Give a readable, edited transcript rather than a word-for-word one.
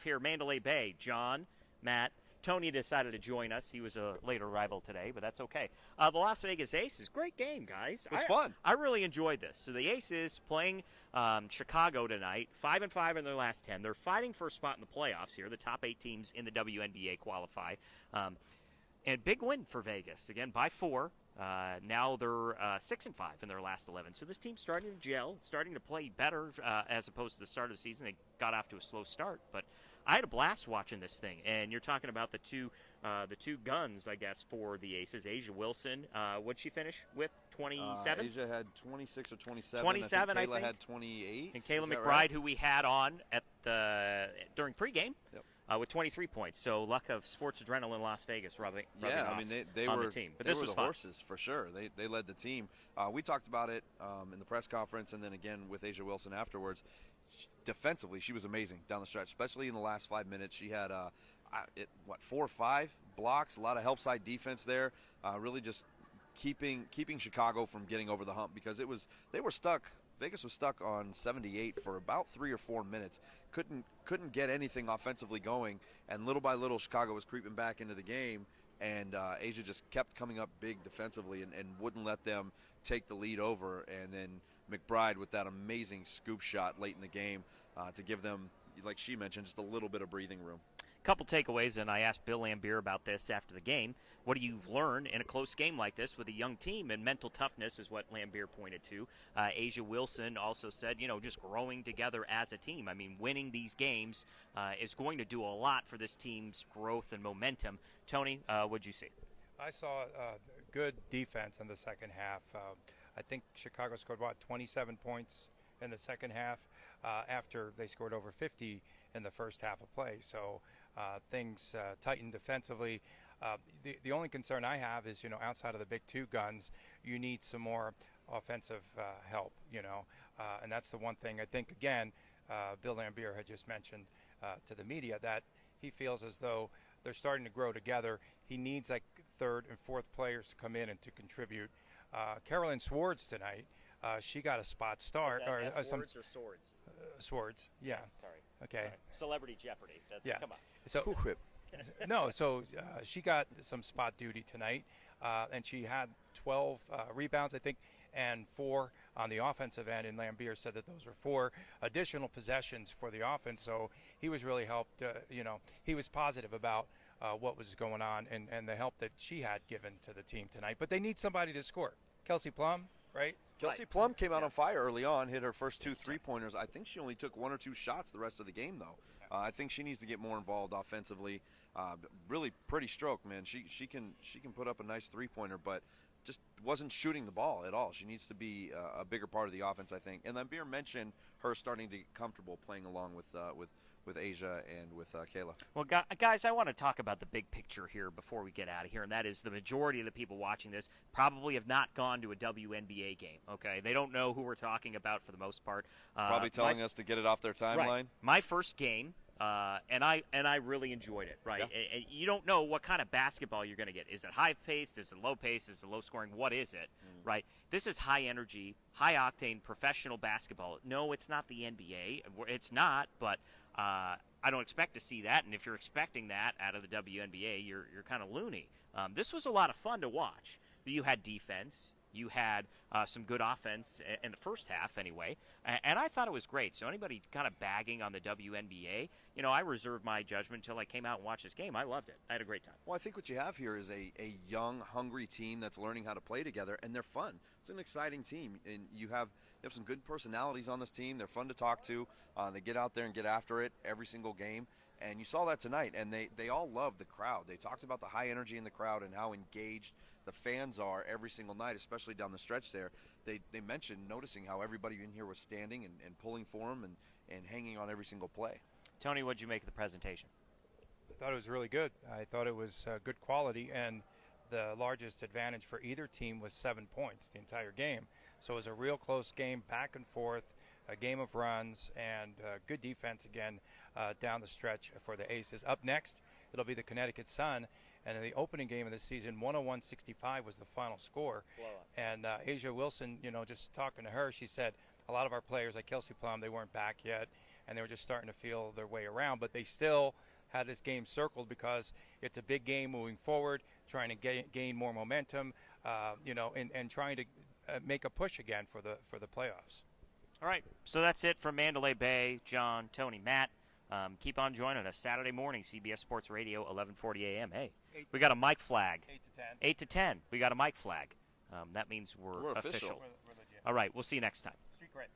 live here, Mandalay Bay. John, Matt, Tony decided to join us. He was a later arrival today, but that's okay. The Las Vegas Aces, great game, guys. It was fun. I really enjoyed this. So the Aces playing Chicago tonight, 5-5 in their last 10. They're fighting for a spot in the playoffs here. The top 8 teams in the WNBA qualify. And big win for Vegas, again, by 4. Now they're 6-5 in their last 11. So this team's starting to gel, starting to play better as opposed to the start of the season. They got off to a slow start, but I had a blast watching this thing. And you're talking about the two guns, I guess, for the Aces. A'ja Wilson, what'd she finish with? 27? A'ja had 26 or 27. 27, I think. Kayla had 28. And Kayla McBride, right? who we had on at during pregame. Yep. With 23 points. So luck of Sports Adrenaline Las Vegas rubbing yeah, off I mean, they on were the team. But they this were was the fun. horses for sure. They led the team. We talked about it in the press conference and then again with A'ja Wilson afterwards. Defensively, she was amazing down the stretch, especially in the last 5 minutes. She had 4 or 5 blocks, a lot of help side defense there. Really just keeping Chicago from getting over the hump because they were stuck. Vegas was stuck on 78 for about 3 or 4 minutes. Couldn't get anything offensively going, and little by little Chicago was creeping back into the game, and A'ja just kept coming up big defensively and wouldn't let them take the lead over. And then McBride with that amazing scoop shot late in the game to give them, like she mentioned, just a little bit of breathing room. Couple takeaways, and I asked Bill Lambier about this after the game. What do you learn in a close game like this with a young team? And mental toughness is what Lambier pointed to. A'ja Wilson also said, just growing together as a team. I mean, winning these games is going to do a lot for this team's growth and momentum. Tony, what'd you see? I saw good defense in the second half. I think Chicago scored, 27 points in the second half after they scored over 50 in the first half of play. So things tightened defensively. The only concern I have is, outside of the big 2 guns, you need some more offensive help, and that's the one thing I think, again, Bill Lambier had just mentioned to the media that he feels as though they're starting to grow together. He needs like 3rd and 4th players to come in and to contribute. Carolyn Swords tonight, she got a spot start. Is that Swords or Swords? Swords, yeah. Sorry. Okay. Sorry. Celebrity Jeopardy. Yeah. Come on. So so she got some spot duty tonight, and she had 12 rebounds, I think, and 4 on the offensive end. And Lambier said that those were 4 additional possessions for the offense. So he was really helped. He was positive about what was going on and the help that she had given to the team tonight. But they need somebody to score. Kelsey Plum, right? Kelsey Plum came out on fire early on, hit her first 2 3-pointers. I think she only took 1 or 2 shots the rest of the game, though. I think she needs to get more involved offensively. Really pretty stroke, man. She can put up a nice 3-pointer, but just wasn't shooting the ball at all. She needs to be a bigger part of the offense, I think. And Lambier mentioned her starting to get comfortable playing along with A'ja and with Kayla. Well, guys, I want to talk about the big picture here before we get out of here, and that is the majority of the people watching this probably have not gone to a WNBA game, okay? They don't know who we're talking about for the most part. Probably telling us to get it off their timeline. Right. My first game, and I really enjoyed it, right? Yeah. And you don't know what kind of basketball you're going to get. Is it high-paced? Is it low-paced? Is it low-scoring? What is it, right? This is high-energy, high-octane professional basketball. No, it's not the NBA. It's not, but I don't expect to see that, and if you're expecting that out of the WNBA, you're kind of loony. This was a lot of fun to watch. You had defense. You had some good offense in the first half anyway, and I thought it was great. So anybody kind of bagging on the WNBA, I reserved my judgment until I came out and watched this game. I loved it. I had a great time. Well, I think what you have here is a young, hungry team that's learning how to play together, and they're fun. It's an exciting team, and you have some good personalities on this team. They're fun to talk to. They get out there and get after it every single game. And you saw that tonight, and they all love the crowd. They talked about the high energy in the crowd and how engaged the fans are every single night, especially down the stretch there. They mentioned noticing how everybody in here was standing and pulling for them and hanging on every single play. Tony, what did you make of the presentation? I thought it was really good. I thought it was good quality, and the largest advantage for either team was 7 points the entire game. So it was a real close game, back and forth, a game of runs, and good defense again down the stretch for the Aces. Up next, it'll be the Connecticut Sun, and in the opening game of the season, 101-65 was the final score. And A'ja Wilson, just talking to her, she said a lot of our players, like Kelsey Plum, they weren't back yet, and they were just starting to feel their way around. But they still had this game circled because it's a big game moving forward, trying to gain more momentum, and trying to make a push again for the playoffs. All right, so that's it from Mandalay Bay. John, Tony, Matt. Keep on joining us Saturday morning, CBS Sports Radio, 11:40 a.m. Hey, we got a mic flag. 8 to 10. 8 to 10. We got a mic flag. That means we're official. We're legit. All right, we'll see you next time. Street cred.